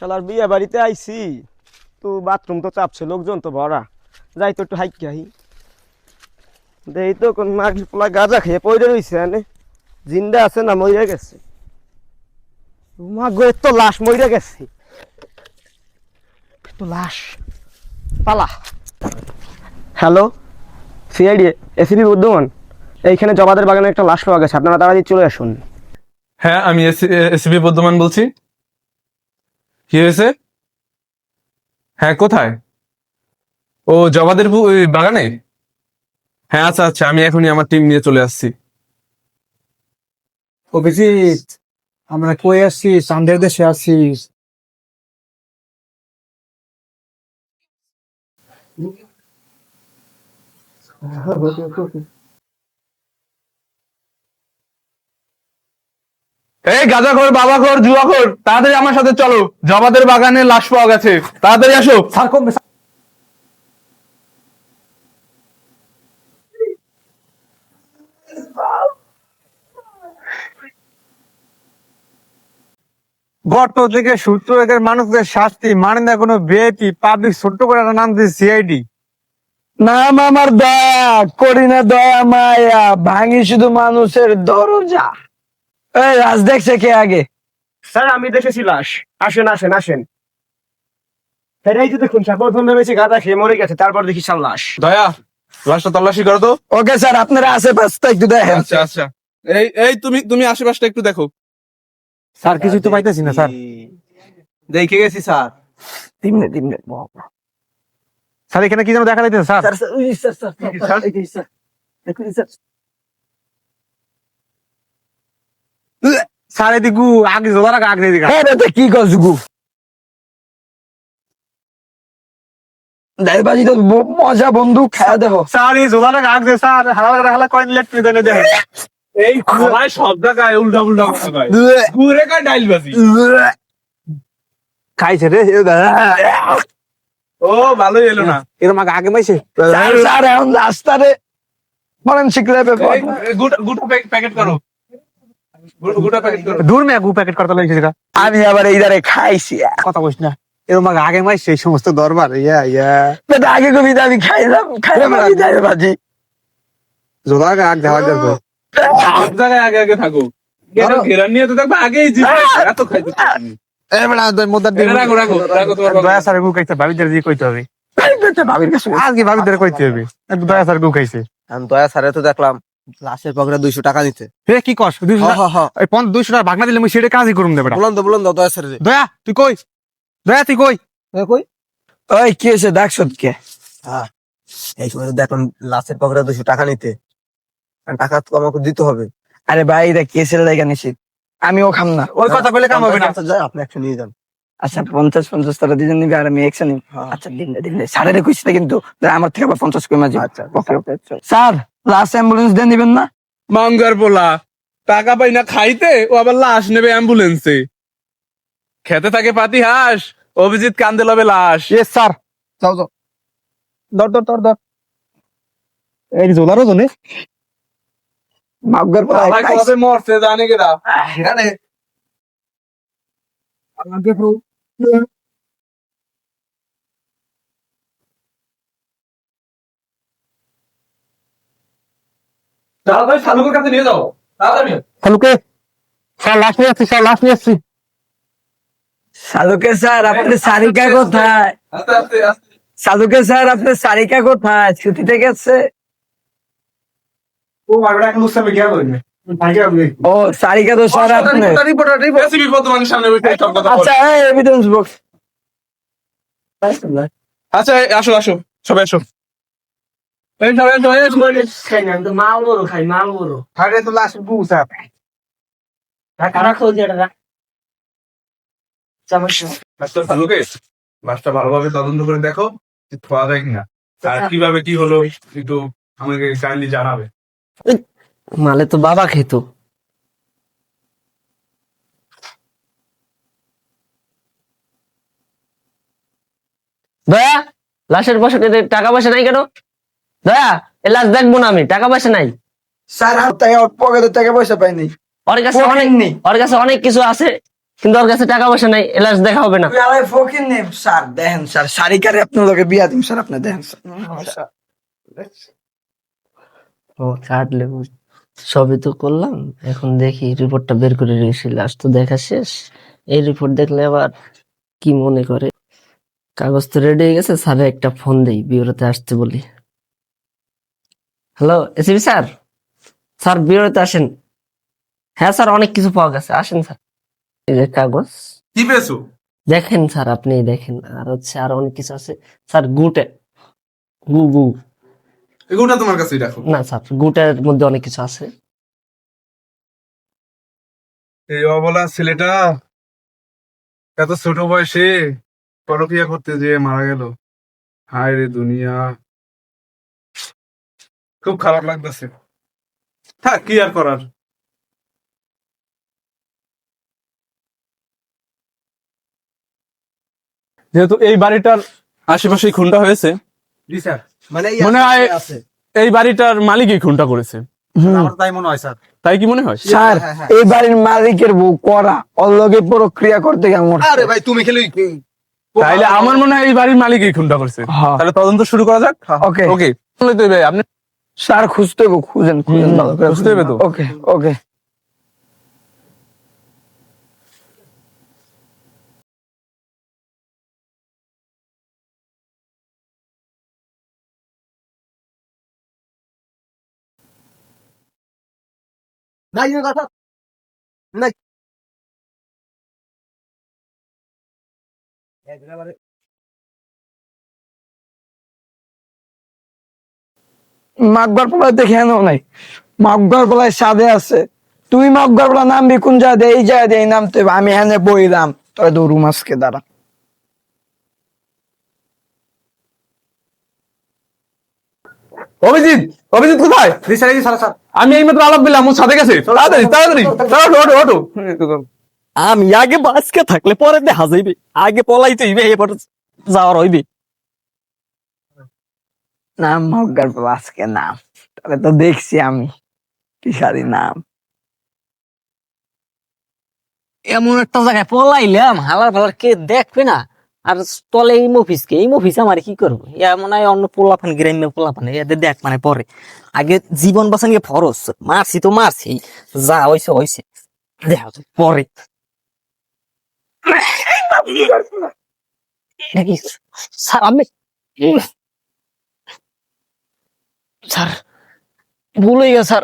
শালার বিয়ে বাড়িতে আইছি তো বাথরুম তো চাপছে, লোকজন তো ভরা। যাই তো একটু হাইকে আহি। দেই তো কোন মাগির পোলা গাঁজা খেয়ে পড়ে রইছে, এনে জিন্দা আছে না মইরা গেছে? মা গো, তো লাশ মইরা গেছে, তো লাশ পালা। হ্যালো, সিআইডি এসিপি বুদ্ধমান, এইখানে জবাদের বাগানে একটা লাশ পাওয়া গেছে, আপনারা তাড়াতাড়ি চলে আসুন। হ্যাঁ, আমি এসিপি বর্ধমান বলছি। কি হয়েছে? হ্যাঁ, কোথায়? ও জবাদের ওই বাগানে। হ্যাঁ, আচ্ছা আচ্ছা, আমি এখনই আমার টিম নিয়ে চলে আসছি। অভিজিৎ, আমরা কই আসছি? চান্দের দেশে আছি। এই গাঁজাখোর, বাবাখোর, জুয়াখোর, তাড়াতাড়ি আমার সাথে চলো। জবাদের বাগানে লাশ পাওয়া গেছে, তাড়াতাড়ি আসো। স্যার কমবে। গর্ত থেকে সূত্র এদের মানুষদের শাস্তি মানে না কোনো ভিআইপি পাবলিক ছোট্ট করে একটা নাম দিয়েছে সিআইডি। নাম আমার দয়া, করি না দয়া মায়া, ভাঙি শুধু মানুষের দরজা। এই রাজ দেখছে কে আগে? স্যার আমি দেখেছি লাশ। আসেন আসেন আসেন। এই যে দেখুন স্যার, প্রথম ভেবেছি গাঁজা খেয়ে মরে গেছে, তারপর দেখি সব লাশ। দয়া, লাশটা তল্লাশি করো তো। ওকে স্যার, আপনারা আশেপাশটা একটু দেখেন। আচ্ছা আচ্ছা, এই এই তুমি আশেপাশটা একটু দেখো। স্যার কিছু তো পাইতেছি না স্যার। দেখে গেছি স্যার। 3 minute 3 minute. স্যার এখানে কি যেন দেখা যাইতেছে স্যার। স্যার এদিকু আগে জোলা রাখা আগে দিকে। কি করছ গু? দাইবাজি তো মজা বন্ধু, খায়া দেখো। স্যার এই জোলা রাখা আগে স্যার হালা হালা কয়েন লেট করে দেনে দেখেন। এই সবাই সব জায়গায় উল্টা উল্টা কথা কয়। ঘুরে কায় ডাইলবাজি। খাইছে রে ও ভালোই এলো না। এরকম আগে মাইছে। স্যার এখন রাস্তারে ফরেনসিক ল্যাবে এই, গুটা প্যাকেট করো। গুটা প্যাকেট করো। দূর মে গু প্যাকেট করতে লাগছে যেটা। আমি আবার এইদারে খাইছি। কথা কইছ না। এরকম আগে মাইছে এই সমস্ত দরবার। ইয়া বেটা আগে কবিতা আমি খাইলাম দাইবাজি। জোলা রাখা আগে দেওয়া যাবে। সব জায়গায় আগে আগে থাকো। ঘেরান নিয়ে তো দেখবে আগেই এত খাইতে পারবি। এ বেটা মোদার দিন রাখো রাখো রাখো তোমার বাবা। দয়া স্যার গু খাইছে, ভাবিদের দিয়ে কইতে হবে। ভাবির কাছে আজকে ভাবিদের কইতে হবে। দয়া স্যার গু খাইছে। আমি দয়া স্যারে তো দেখলাম লাশের পকেটে 200 টাকা দিতে। হে কি কস? 200 টাকা ভাগনা দিলে মুই সেটা কাজই করুম দে বেটা। বলুন তো দয়া স্যারে। দয়া তুই কই? দয়া তুই কই? কই? ওই কি হয়েছে ডাকছত কে? হ্যাঁ, এই সময় তো দেখলাম লাশের পকেটে 200 টাকা নিতে। আর টাকা তো আমাকে দিতে হবে। আরে ভাই এটা কেসের জায়গা নিছি, আমিও খাম না। ওই কথা বলে কাম হবে না। যাই, আপনি একটা নিয়ে যান। আচ্ছা 50 টাকা দুজন নিবি আর আমি 100 নিবি। হ্যাঁ। আচ্ছা দিন স্যারের কইছি না কিন্তু আমার থেকে আবার 50 কই মাঝি। আচ্ছা, ওকে ওকে স্যার লাস্ট অ্যাম্বুলেন্স দেন দিবেন না? মাঙ্গার পোলা টাকা পাই না খাইতে, ও আবার লাশ নেবে অ্যাম্বুলেন্সে। খেতে থাকে পাতি হাঁস, অভিজিৎ কান্দে লবে লাশ। Yes sir. যাও ধর এই জোলারও জনে মাগর সবাই কবে মরছে জানে কেডা? জানে আমাকে প্রো তাড়াতাড়ি শালুকের কাছে নিয়ে যাও, তাড়াতাড়ি। শালুকে স্যার লাশ নিয়ে আসছি। শালুকে স্যার আপনার সারিকা কোথায়? আস্তে আস্তে আস্তে। শালুকে স্যার আপনার সারিকা কোথায়? ছুটিতে গেছে? ও আগড়া এখন উৎসবে গেল না। ও সারিকা তো স্যার আপনি। এসিপি বর্তমানের সামনে বসে সব কথা বলে। আচ্ছা এভিডেন্স বক্স। আচ্ছা আসো আসো, সবাই আসো। এই সবাই আসো, এই সবাই আসো। খাই না, আমি তো মাল বড়। আরে তো লাশ বু স্যার। রাখো যেটা রাখ। মাস্টার শালুকে, মাছটা ভালোভাবে তদন্ত করে দেখো যে খাওয়া যায় কিনা, আর কিভাবে কি হলো একটু আমাকে কাইন্ডলি জানাবে। মালে তো বাবা খেত। দয়া, লাশের পকেটে টাকা পয়সা নাই কেন? দয়া, এই লাশ দেখবো না আমি, টাকা পয়সা নাই। স্যার পকেটে টাকা পয়সা পাইনি। ওর কাছে অনেক কিছু আছে, কিন্তু ওর কাছে টাকা পয়সা নাই, এলাস দেখা হবে না। ফকির নেই স্যার, দেখেন স্যার সারিকারে আপনার লোকে বিয়া দিন স্যার, আপনি দেখেন স্যার। ও কাটলে সবই তো করলাম, এখন দেখি রিপোর্টটা বের করে রেখেছি, লাস্ট তো দেখা শেষ। এই রিপোর্ট দেখলে আবার কি মনে করে। কাগজ তো রেডি হয়ে গেছে, স্যারে একটা ফোন দেই, বিউরোতে আসতে বলি। হ্যালো এসিবি স্যার, স্যার বিউরোতে আসেন। হ্যাঁ স্যার, অনেক কিছু পাওয়া গেছে, আসেন স্যার। এই যে কাগজ কি পেয়েছো? দেখেন স্যার, আপনি দেখেন। আর হচ্ছে আর অনেক কিছু আছে স্যার। গুটে গু গু এগুলোটা তোমার কাছেই রাখো। না স্যার, গুটের মধ্যে অনেক কিছু আছে। এই অবলা ছেলেটা এত ছোট বয়সে পরকিয়া করতে যেয়ে মারা গেল। হায় রে দুনিয়া, খুব খারাপ লাগতেছে। থাক, কি আর করার। যেহেতু এই বাড়িটার আশেপাশেই খুনটা হয়েছে, জি স্যার, মানে মনে হয় এই বাড়িটার মালিকই খুনটা করেছে। আমার তাই মনে হয় স্যার। তাই কি মনে হয়? স্যার এই বাড়ির মালিকের বউ করা, ওর লগে প্রক্রিয়া করতে কেমন। আরে ভাই তুমি খেলে তাইলে আমার মনে হয় এই বাড়ির মালিকই খুনটা করেছে। হ্যাঁ। তাহলে তদন্ত শুরু করা যাক। ওকে ওকে, আপনি স্যার খুঁজতে হইব, খুঁজেন খুঁজেন ভালো করে খুঁজতে হবে তো। ওকে ওকে। নাই কথা নাই মাকবার পোলা দেখে আনো নাই, মাকবার পোলায় সাদে আছে। তুই মাকবার পোলা নামবি কোন জায়গা এই জায়গা এই নামতে হবে। আমি এনে বইলাম তবে দৌড়ু মাসকে দ্বারা। অভিজিৎ, অভিজিৎ কোথায়? আমি এই মাত্র আলাপ দিলাম, ও ছাদে গেছে। তাড়াতাড়ি তাড়াতাড়ি তাড়াতাড়ি, ওঠো ওঠো। আমি আগে বাঁচকে থাকলে পরে দেখা যাইবে, আগে পলাইতে হইবে, এবার যাওয়ার হইবে। নাম মগ্গার পোলা আজকে নাম, তবে তো দেখছি আমি পিসারি নাম। এমন একটা জায়গায় পলাইলাম, হালার ফালার কে দেখবে না। আর তলে এই মফিসকে, এই মফিস আমার কি করবো? এমন হয় অন্য পোলাপান, গ্রাম্য পোলাপান এদের দেখ মানে পরে। আগে জীবন বাঁচান গিয়ে ফরস, মারছি তো মারছি, যা হয়েছে হয়েছে, দেখা যাবে পরে। এটা কি স্যার? আমি স্যার ভুল হয়ে গেছে স্যার।